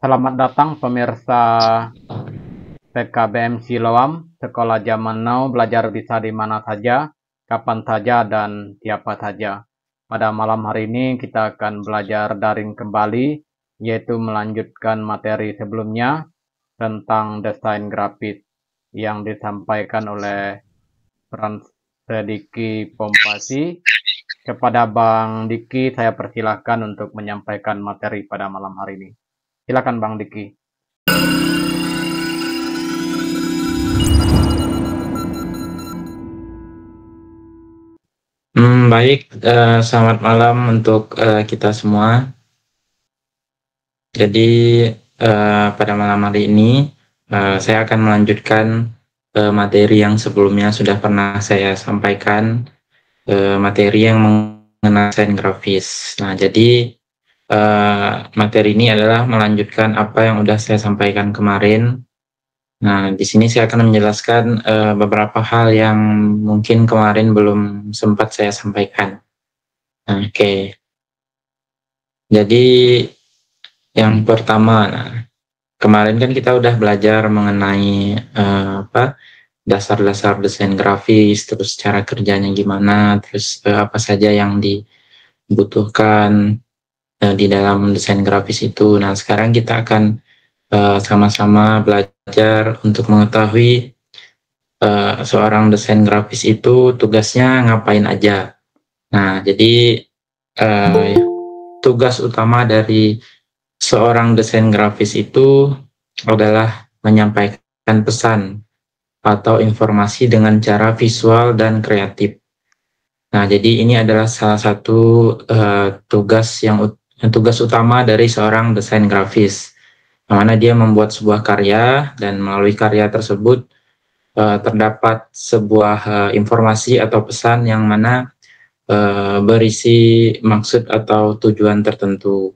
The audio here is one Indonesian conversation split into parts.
Selamat datang pemirsa PKBM Siloam, Sekolah Zaman Now, belajar bisa di mana saja, kapan saja, dan siapa saja. Pada malam hari ini kita akan belajar daring kembali, yaitu melanjutkan materi sebelumnya tentang desain grafis yang disampaikan oleh Frans Diki Pompasi. Kepada Bang Diki, saya persilahkan untuk menyampaikan materi pada malam hari ini. Silakan Bang Diki. Baik, selamat malam untuk kita semua. Jadi pada malam hari ini saya akan melanjutkan materi yang sebelumnya sudah pernah saya sampaikan, materi yang mengenai desain grafis. Nah, jadi materi ini adalah melanjutkan apa yang sudah saya sampaikan kemarin. Nah, di sini saya akan menjelaskan beberapa hal yang mungkin kemarin belum sempat saya sampaikan. Nah, oke. Jadi yang pertama, kemarin kan kita udah belajar mengenai dasar-dasar desain grafis, terus cara kerjanya gimana, terus apa saja yang dibutuhkan di dalam desain grafis itu. Nah, sekarang kita akan sama-sama belajar untuk mengetahui seorang desain grafis itu tugasnya ngapain aja. Nah, jadi tugas utama dari seorang desain grafis itu adalah menyampaikan pesan atau informasi dengan cara visual dan kreatif. Nah, jadi ini adalah salah satu tugas utama dari seorang desain grafis, yang mana dia membuat sebuah karya dan melalui karya tersebut terdapat sebuah informasi atau pesan yang mana berisi maksud atau tujuan tertentu.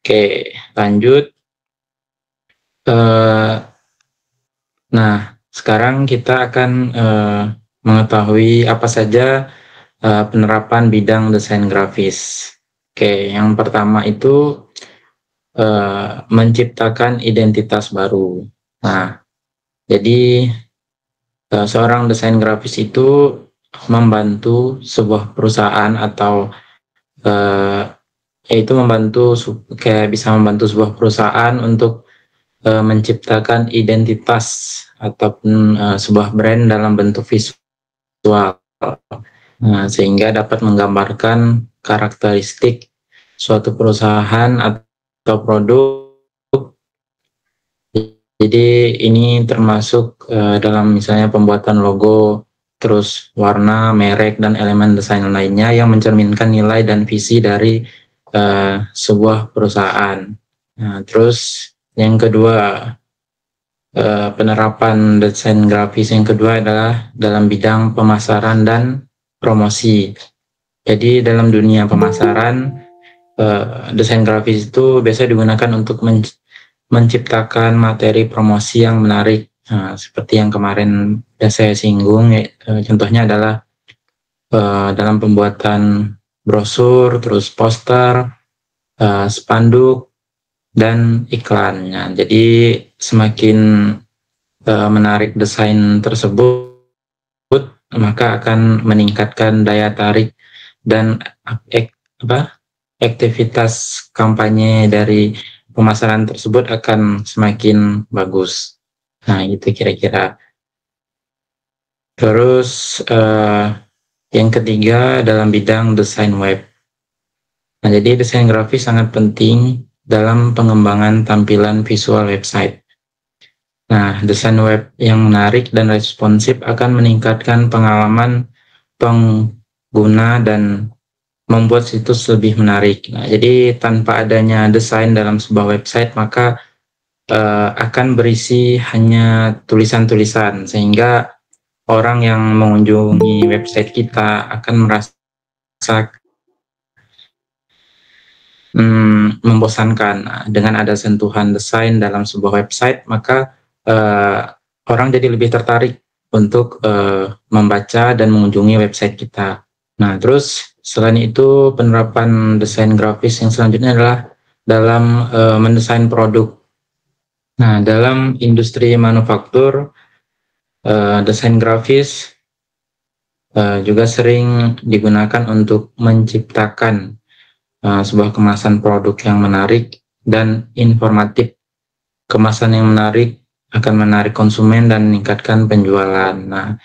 Oke, lanjut. Nah, sekarang kita akan mengetahui apa saja penerapan bidang desain grafis. Oke, yang pertama itu menciptakan identitas baru. Nah, jadi seorang desain grafis itu membantu sebuah perusahaan atau yaitu bisa membantu sebuah perusahaan untuk menciptakan identitas ataupun sebuah brand dalam bentuk visual, sehingga dapat menggambarkan karakteristik suatu perusahaan atau produk. Jadi ini termasuk dalam misalnya pembuatan logo, terus warna, merek, dan elemen desain lainnya yang mencerminkan nilai dan visi dari sebuah perusahaan. Nah, terus yang kedua, penerapan desain grafis yang kedua adalah dalam bidang pemasaran dan promosi. Jadi dalam dunia pemasaran, desain grafis itu biasa digunakan untuk menciptakan materi promosi yang menarik. Nah, seperti yang kemarin sudah saya singgung, contohnya adalah dalam pembuatan brosur, terus poster, spanduk, dan iklannya. Jadi semakin menarik desain tersebut, maka akan meningkatkan daya tarik dan aktivitas kampanye dari pemasaran tersebut akan semakin bagus. Nah, itu kira-kira. Terus yang ketiga dalam bidang desain web. Nah, jadi desain grafis sangat penting dalam pengembangan tampilan visual website. Nah, desain web yang menarik dan responsif akan meningkatkan pengalaman pengguna dan membuat situs lebih menarik. Nah, jadi tanpa adanya desain dalam sebuah website, maka akan berisi hanya tulisan-tulisan, sehingga orang yang mengunjungi website kita akan merasa membosankan. Nah, dengan ada sentuhan desain dalam sebuah website, maka orang jadi lebih tertarik untuk membaca dan mengunjungi website kita. Nah, terus selain itu penerapan desain grafis yang selanjutnya adalah dalam mendesain produk. Nah, dalam industri manufaktur, desain grafis juga sering digunakan untuk menciptakan sebuah kemasan produk yang menarik dan informatif. Kemasan yang menarik akan menarik konsumen dan meningkatkan penjualan. Nah,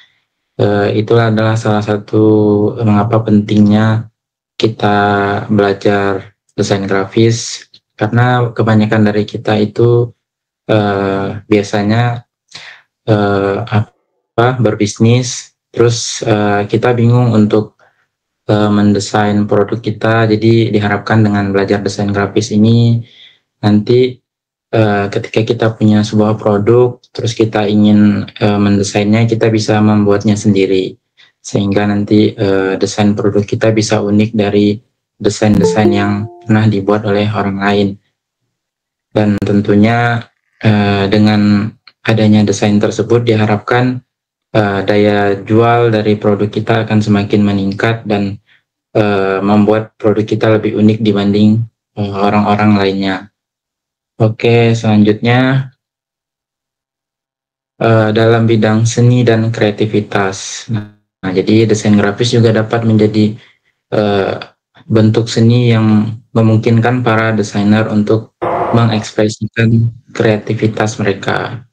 itulah adalah salah satu mengapa pentingnya kita belajar desain grafis, karena kebanyakan dari kita itu biasanya berbisnis, terus kita bingung untuk mendesain produk kita. Jadi diharapkan dengan belajar desain grafis ini nanti ketika kita punya sebuah produk, terus kita ingin mendesainnya, kita bisa membuatnya sendiri, sehingga nanti desain produk kita bisa unik dari desain-desain yang pernah dibuat oleh orang lain. Dan tentunya dengan adanya desain tersebut diharapkan daya jual dari produk kita akan semakin meningkat dan membuat produk kita lebih unik dibanding orang-orang lainnya. Oke, selanjutnya dalam bidang seni dan kreativitas. Nah, jadi desain grafis juga dapat menjadi bentuk seni yang memungkinkan para desainer untuk mengekspresikan kreativitas mereka.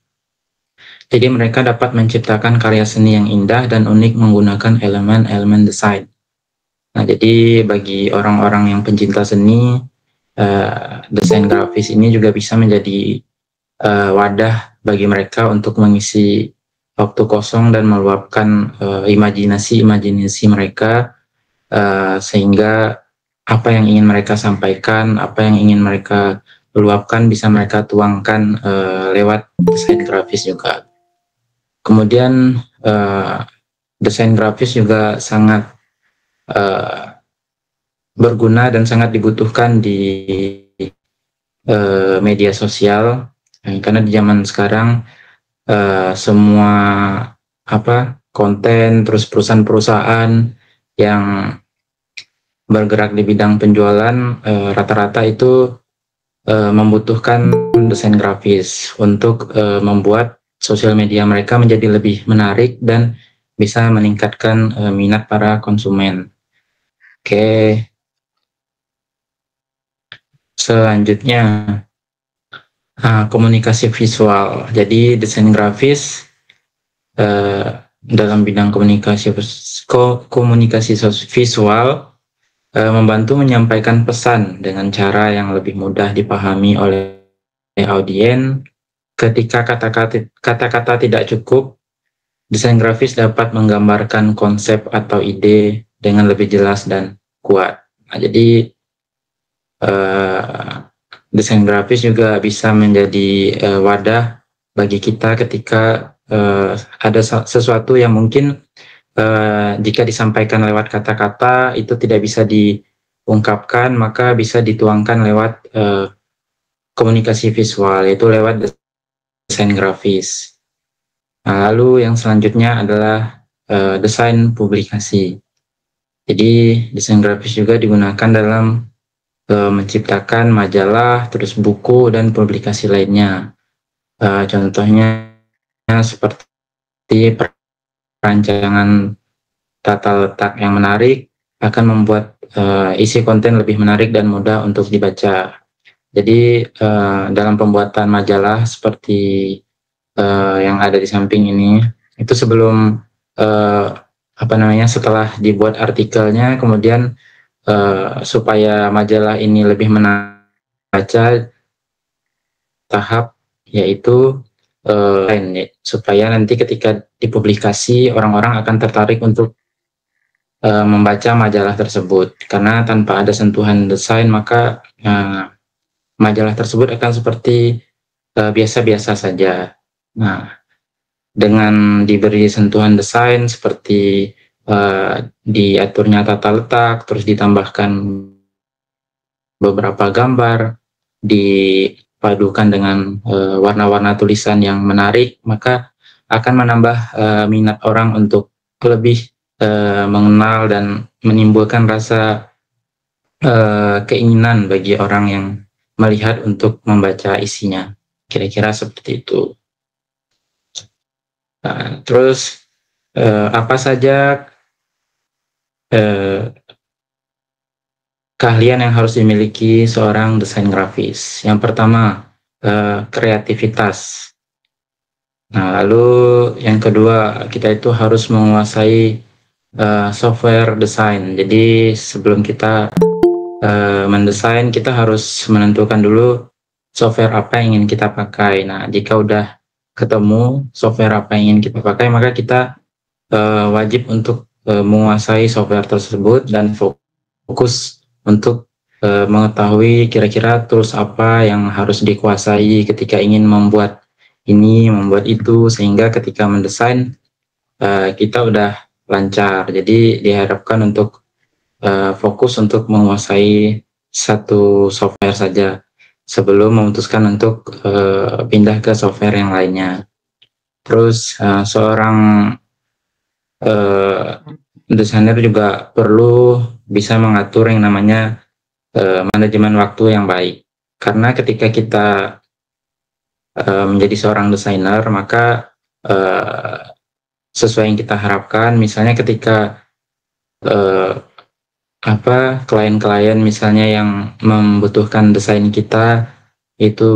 Jadi mereka dapat menciptakan karya seni yang indah dan unik menggunakan elemen-elemen desain. Nah, jadi bagi orang-orang yang pencinta seni, desain grafis ini juga bisa menjadi wadah bagi mereka untuk mengisi waktu kosong dan meluapkan imajinasi mereka, sehingga apa yang ingin mereka sampaikan, apa yang ingin mereka luapkan bisa mereka tuangkan lewat desain grafis juga. Kemudian desain grafis juga sangat berguna dan sangat dibutuhkan di media sosial, karena di zaman sekarang semua konten, terus perusahaan-perusahaan yang bergerak di bidang penjualan rata-rata itu membutuhkan desain grafis untuk membuat sosial media mereka menjadi lebih menarik dan bisa meningkatkan minat para konsumen. Oke, selanjutnya komunikasi visual. Jadi desain grafis dalam bidang komunikasi visual membantu menyampaikan pesan dengan cara yang lebih mudah dipahami oleh audiens. Ketika kata-kata tidak cukup, desain grafis dapat menggambarkan konsep atau ide dengan lebih jelas dan kuat. Nah, jadi desain grafis juga bisa menjadi wadah bagi kita ketika ada sesuatu yang mungkin jika disampaikan lewat kata-kata itu tidak bisa diungkapkan, maka bisa dituangkan lewat komunikasi visual, yaitu lewat desain grafis. Nah, lalu yang selanjutnya adalah desain publikasi. Jadi desain grafis juga digunakan dalam menciptakan majalah, terus buku dan publikasi lainnya. Contohnya seperti perancangan tata letak yang menarik akan membuat isi konten lebih menarik dan mudah untuk dibaca. Jadi dalam pembuatan majalah seperti yang ada di samping ini, itu sebelum setelah dibuat artikelnya, kemudian supaya majalah ini lebih menarik baca, tahap yaitu supaya nanti ketika dipublikasi orang-orang akan tertarik untuk membaca majalah tersebut, karena tanpa ada sentuhan desain maka majalah tersebut akan seperti biasa-biasa saja. Nah, dengan diberi sentuhan desain seperti diaturnya tata letak, terus ditambahkan beberapa gambar, dipadukan dengan warna-warna tulisan yang menarik, maka akan menambah minat orang untuk lebih mengenal dan menimbulkan rasa keinginan bagi orang yang melihat untuk membaca isinya. Kira-kira seperti itu. Nah, terus apa saja keahlian yang harus dimiliki seorang desain grafis? Yang pertama, kreativitas. Nah, lalu yang kedua, kita itu harus menguasai software desain. Jadi sebelum kita mendesain, kita harus menentukan dulu software apa yang ingin kita pakai. Nah, jika udah ketemu software apa yang ingin kita pakai, maka kita wajib untuk menguasai software tersebut dan fokus untuk mengetahui kira-kira tools apa yang harus dikuasai ketika ingin membuat ini, membuat itu, sehingga ketika mendesain kita udah lancar. Jadi diharapkan untuk fokus untuk menguasai satu software saja sebelum memutuskan untuk pindah ke software yang lainnya. Terus seorang desainer juga perlu bisa mengatur yang namanya manajemen waktu yang baik. Karena ketika kita menjadi seorang desainer, maka sesuai yang kita harapkan, misalnya ketika klien-klien misalnya yang membutuhkan desain kita itu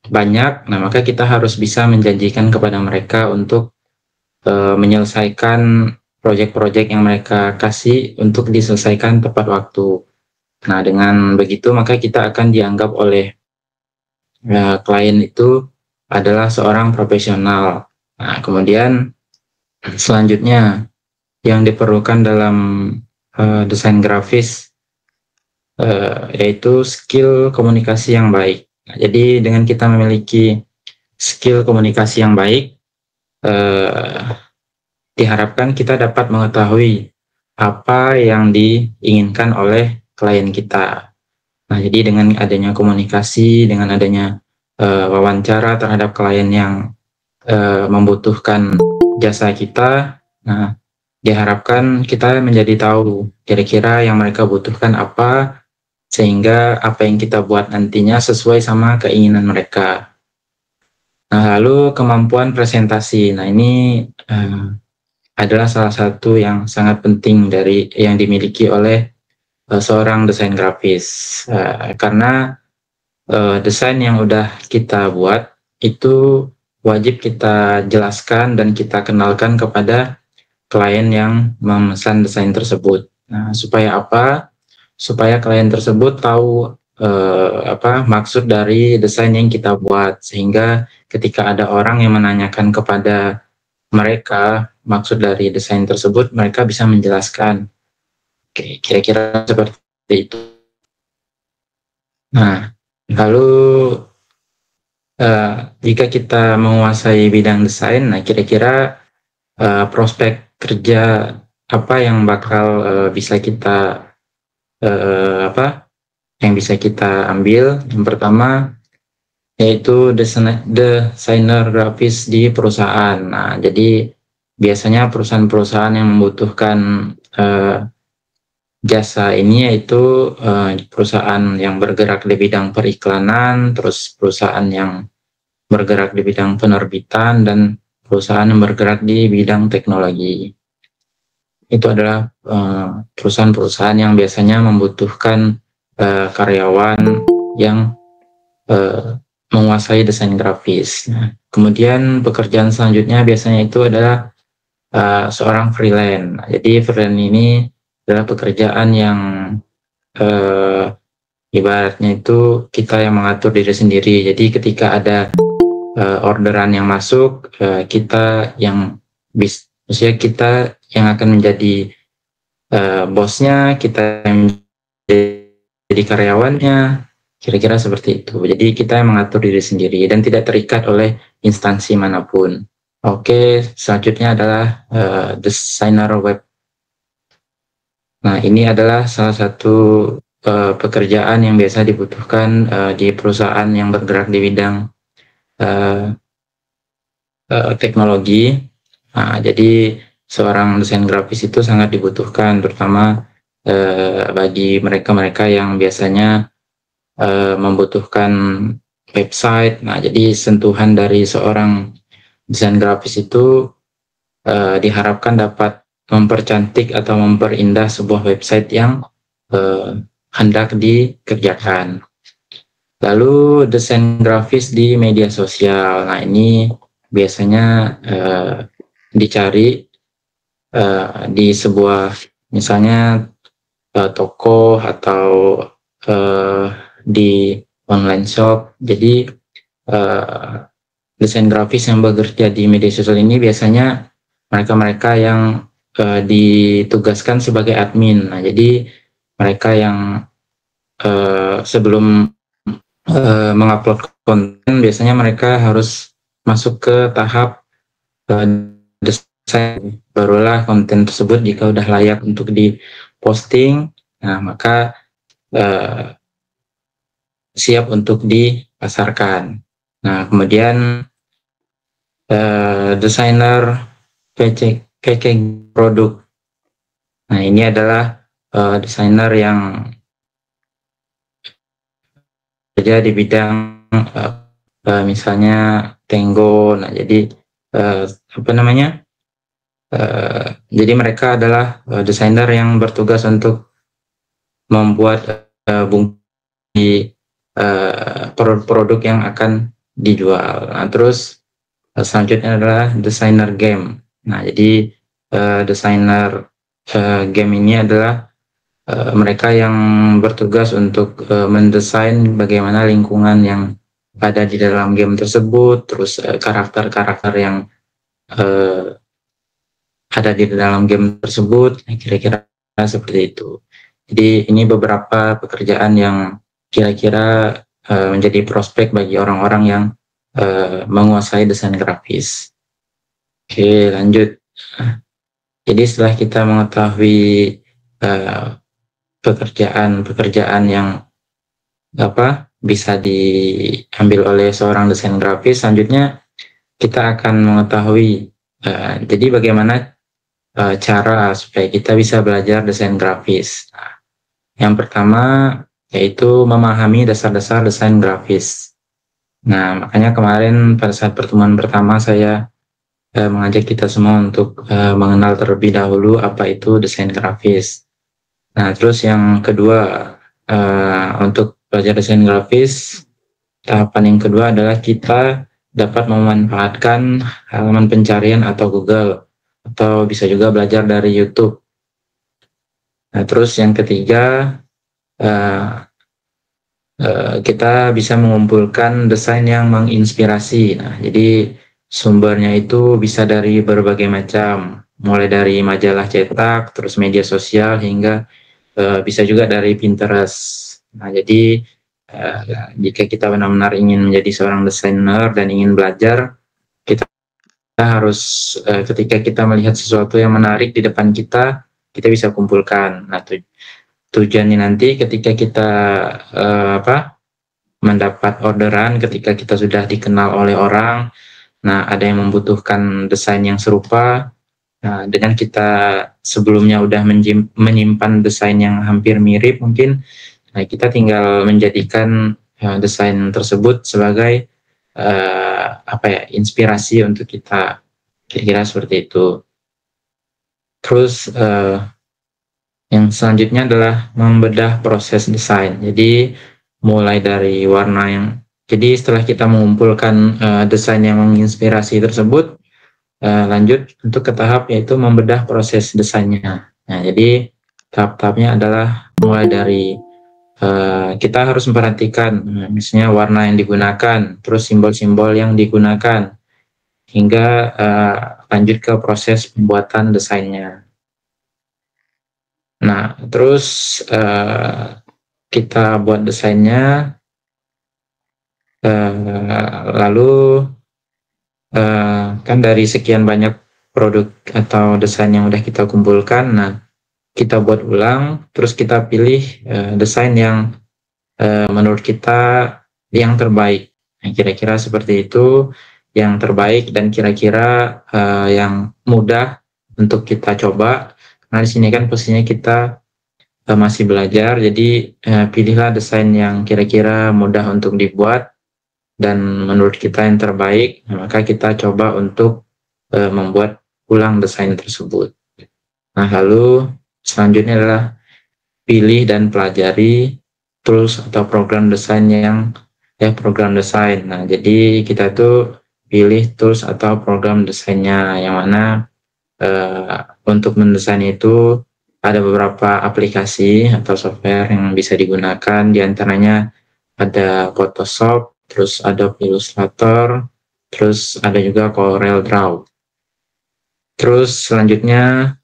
banyak, nah maka kita harus bisa menjanjikan kepada mereka untuk menyelesaikan proyek-proyek yang mereka kasih untuk diselesaikan tepat waktu. Nah, dengan begitu maka kita akan dianggap oleh klien itu adalah seorang profesional. Nah, kemudian selanjutnya yang diperlukan dalam desain grafis yaitu skill komunikasi yang baik. Nah, jadi dengan kita memiliki skill komunikasi yang baik, diharapkan kita dapat mengetahui apa yang diinginkan oleh klien kita. Nah, jadi dengan adanya komunikasi, dengan adanya wawancara terhadap klien yang membutuhkan jasa kita, nah diharapkan kita menjadi tahu kira-kira yang mereka butuhkan apa, sehingga apa yang kita buat nantinya sesuai sama keinginan mereka. Nah, lalu kemampuan presentasi. Nah, ini adalah salah satu yang sangat penting dari yang dimiliki oleh seorang desain grafis. Karena desain yang udah kita buat itu wajib kita jelaskan dan kita kenalkan kepada klien yang memesan desain tersebut. Nah, supaya apa? Supaya klien tersebut tahu maksud dari desain yang kita buat, sehingga ketika ada orang yang menanyakan kepada mereka maksud dari desain tersebut, mereka bisa menjelaskan. Oke, kira-kira seperti itu. Nah, lalu jika kita menguasai bidang desain, nah kira-kira prospek kerja apa yang bakal bisa kita ambil. Yang pertama yaitu desainer grafis di perusahaan. Nah, jadi biasanya perusahaan-perusahaan yang membutuhkan jasa ini yaitu perusahaan yang bergerak di bidang periklanan, terus perusahaan yang bergerak di bidang penerbitan, dan perusahaan yang bergerak di bidang teknologi. Itu adalah perusahaan-perusahaan yang biasanya membutuhkan karyawan yang menguasai desain grafis. Nah, kemudian pekerjaan selanjutnya biasanya itu adalah seorang freelance. Jadi freelance ini adalah pekerjaan yang ibaratnya itu kita yang mengatur diri sendiri. Jadi ketika ada orderan yang masuk, kita yang maksudnya kita yang akan menjadi bosnya, kita yang menjadi karyawannya, kira-kira seperti itu. Jadi kita yang mengatur diri sendiri dan tidak terikat oleh instansi manapun. Oke, selanjutnya adalah desainer web. Nah, ini adalah salah satu pekerjaan yang biasa dibutuhkan di perusahaan yang bergerak di bidang teknologi. Nah, jadi seorang desain grafis itu sangat dibutuhkan, terutama bagi mereka-mereka yang biasanya membutuhkan website. Nah, jadi sentuhan dari seorang desain grafis itu diharapkan dapat mempercantik atau memperindah sebuah website yang hendak dikerjakan. Lalu desain grafis di media sosial. Nah, ini biasanya dicari di sebuah misalnya toko atau di online shop. Jadi desain grafis yang bekerja di media sosial ini biasanya mereka-mereka yang ditugaskan sebagai admin. Nah, jadi mereka yang sebelum mengupload konten biasanya mereka harus masuk ke tahap desain, barulah konten tersebut jika udah layak untuk diposting, nah maka siap untuk dipasarkan. Nah, kemudian desainer packaging produk. Nah, ini adalah desainer yang kerja di bidang misalnya Tango. Nah, jadi jadi mereka adalah desainer yang bertugas untuk membuat bungkus produk-produk yang akan dijual. Nah, terus selanjutnya adalah desainer game. Nah, jadi desainer game ini adalah mereka yang bertugas untuk mendesain bagaimana lingkungan yang ada di dalam game tersebut, terus karakter-karakter yang ada di dalam game tersebut, kira-kira seperti itu. Jadi ini beberapa pekerjaan yang kira-kira menjadi prospek bagi orang-orang yang menguasai desain grafis. Oke, lanjut. Jadi setelah kita mengetahui pekerjaan-pekerjaan yang bisa diambil oleh seorang desain grafis, selanjutnya kita akan mengetahui jadi bagaimana cara supaya kita bisa belajar desain grafis. Nah, yang pertama yaitu memahami dasar-dasar desain grafis. Nah, makanya kemarin pada saat pertemuan pertama saya mengajak kita semua untuk mengenal terlebih dahulu apa itu desain grafis. Nah, terus yang kedua, untuk belajar desain grafis, tahapan yang kedua adalah kita dapat memanfaatkan halaman pencarian atau Google, atau bisa juga belajar dari YouTube. Nah, terus yang ketiga, kita bisa mengumpulkan desain yang menginspirasi. Nah, jadi sumbernya itu bisa dari berbagai macam, mulai dari majalah cetak, terus media sosial, hingga bisa juga dari Pinterest. Nah, jadi jika kita benar-benar ingin menjadi seorang desainer dan ingin belajar, kita harus ketika kita melihat sesuatu yang menarik di depan kita bisa kumpulkan. Nah, tujuannya nanti ketika kita mendapat orderan, ketika kita sudah dikenal oleh orang, nah ada yang membutuhkan desain yang serupa, nah, dengan kita sebelumnya udah menyimpan desain yang hampir mirip mungkin, nah, kita tinggal menjadikan desain tersebut sebagai inspirasi untuk kita, kira-kira seperti itu. Terus yang selanjutnya adalah membedah proses desain. Jadi mulai dari warna jadi setelah kita mengumpulkan desain yang menginspirasi tersebut, lanjut untuk ke tahap yaitu membedah proses desainnya. Nah, jadi tahap-tahapnya adalah mulai dari kita harus memperhatikan misalnya warna yang digunakan, terus simbol-simbol yang digunakan, hingga lanjut ke proses pembuatan desainnya. Nah, terus kita buat desainnya, lalu kan dari sekian banyak produk atau desain yang udah kita kumpulkan, nah kita buat ulang, terus kita pilih desain yang menurut kita yang terbaik. Nah, kira-kira seperti itu, yang terbaik dan kira-kira yang mudah untuk kita coba. Nah, di sini kan posisinya kita masih belajar, jadi pilihlah desain yang kira-kira mudah untuk dibuat dan menurut kita yang terbaik. Nah, maka kita coba untuk membuat ulang desain tersebut. Nah, lalu selanjutnya adalah pilih dan pelajari tools atau program desain program desain. Nah, jadi kita tuh pilih tools atau program desainnya, yang mana untuk mendesain itu ada beberapa aplikasi atau software yang bisa digunakan. Di antaranya ada Photoshop, terus ada Illustrator, terus ada juga CorelDRAW. Terus selanjutnya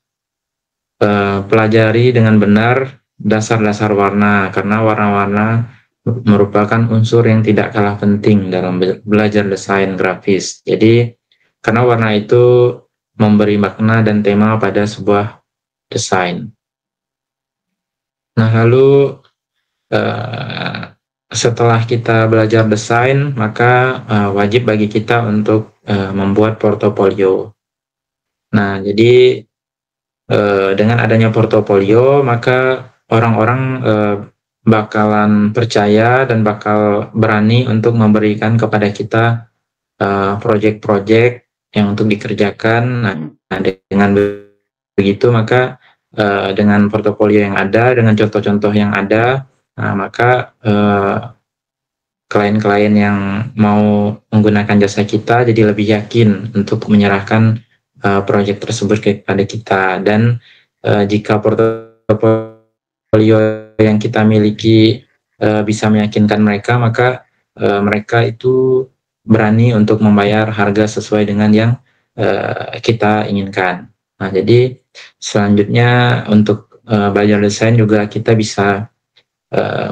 pelajari dengan benar dasar-dasar warna, karena warna-warna merupakan unsur yang tidak kalah penting dalam belajar desain grafis. Jadi, karena warna itu memberi makna dan tema pada sebuah desain. Nah, lalu setelah kita belajar desain, maka wajib bagi kita untuk membuat portofolio. Nah, jadi dengan adanya portofolio, maka orang-orang bakalan percaya dan bakal berani untuk memberikan kepada kita proyek-proyek yang untuk dikerjakan. Nah, dengan begitu maka dengan portofolio yang ada, dengan contoh-contoh yang ada, nah, maka klien-klien yang mau menggunakan jasa kita jadi lebih yakin untuk menyerahkan proyek tersebut kepada kita. Dan jika portofolio yang kita miliki bisa meyakinkan mereka, maka mereka itu berani untuk membayar harga sesuai dengan yang kita inginkan. Nah, jadi selanjutnya untuk belajar desain juga kita bisa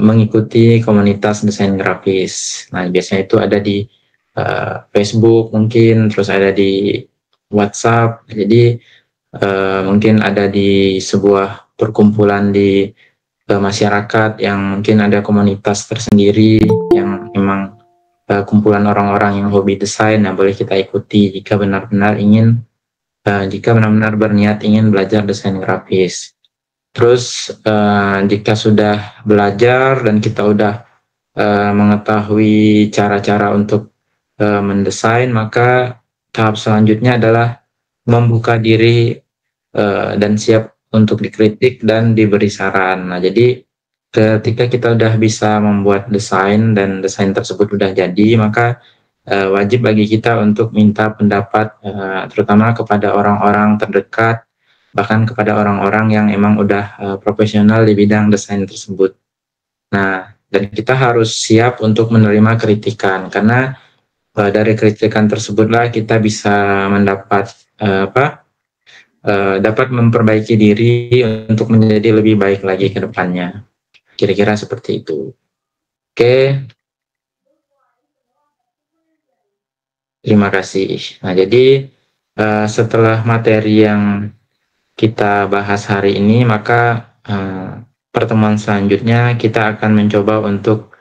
mengikuti komunitas desain grafis. Nah, biasanya itu ada di Facebook mungkin, terus ada di WhatsApp. Jadi mungkin ada di sebuah perkumpulan di masyarakat yang mungkin ada komunitas tersendiri yang memang kumpulan orang-orang yang hobi desain. Nah, boleh kita ikuti jika benar-benar berniat ingin belajar desain grafis. Terus jika sudah belajar dan kita udah mengetahui cara-cara untuk mendesain, maka tahap selanjutnya adalah membuka diri dan siap untuk dikritik dan diberi saran. Nah, jadi ketika kita udah bisa membuat desain dan desain tersebut udah jadi, maka wajib bagi kita untuk minta pendapat terutama kepada orang-orang terdekat, bahkan kepada orang-orang yang emang udah profesional di bidang desain tersebut. Nah, dan kita harus siap untuk menerima kritikan, karena dari kritikan tersebutlah kita bisa mendapat dapat memperbaiki diri untuk menjadi lebih baik lagi ke depannya. Kira-kira seperti itu. Oke. Terima kasih. Nah, jadi setelah materi yang kita bahas hari ini, maka pertemuan selanjutnya kita akan mencoba untuk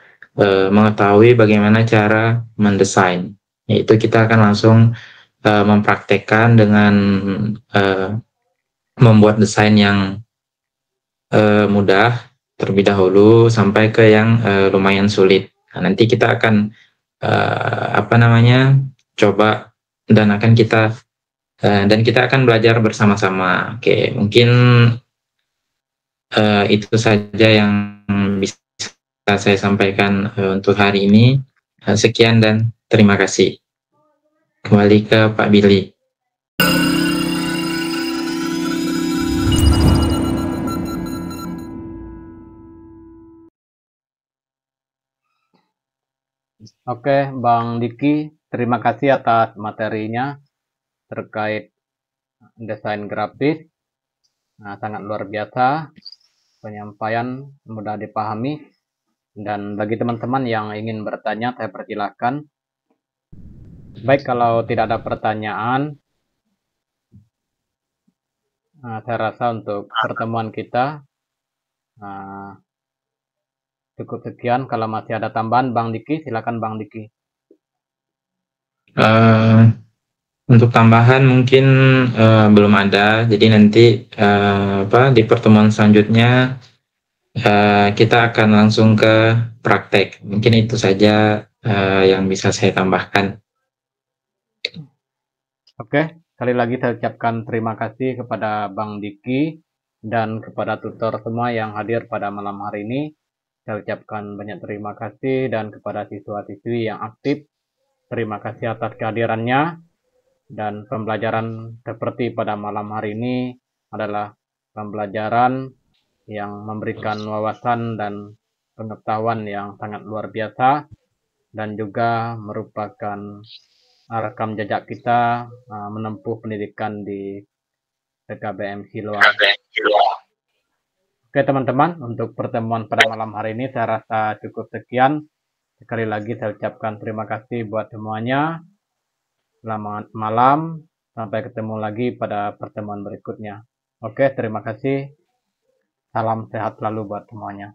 mengetahui bagaimana cara mendesain. Yaitu kita akan langsung mempraktekkan dengan membuat desain yang mudah terlebih dahulu sampai ke yang lumayan sulit. Nah, nanti kita akan coba dan kita akan belajar bersama-sama. Oke, mungkin itu saja yang bisa saya sampaikan untuk hari ini. Sekian dan terima kasih. Kembali ke Pak Billy. Oke, Bang Diki, terima kasih atas materinya terkait desain grafis. Nah, sangat luar biasa, penyampaian mudah dipahami. Dan bagi teman-teman yang ingin bertanya, saya persilahkan. Baik, kalau tidak ada pertanyaan, saya rasa untuk pertemuan kita cukup sekian. Kalau masih ada tambahan, Bang Diki, silakan Bang Diki. Untuk tambahan mungkin belum ada. Jadi nanti di pertemuan selanjutnya kita akan langsung ke praktek. Mungkin itu saja yang bisa saya tambahkan. Oke, sekali lagi saya ucapkan terima kasih kepada Bang Diki dan kepada tutor semua yang hadir pada malam hari ini. Saya ucapkan banyak terima kasih dan kepada siswa-siswi yang aktif. Terima kasih atas kehadirannya dan pembelajaran seperti pada malam hari ini adalah pembelajaran yang memberikan wawasan dan pengetahuan yang sangat luar biasa dan juga merupakan rekam jejak kita menempuh pendidikan di PKBM Siloam. Oke teman-teman, untuk pertemuan pada malam hari ini saya rasa cukup sekian. Sekali lagi saya ucapkan terima kasih buat semuanya. Selamat malam, sampai ketemu lagi pada pertemuan berikutnya. Oke, terima kasih. Salam sehat selalu buat semuanya.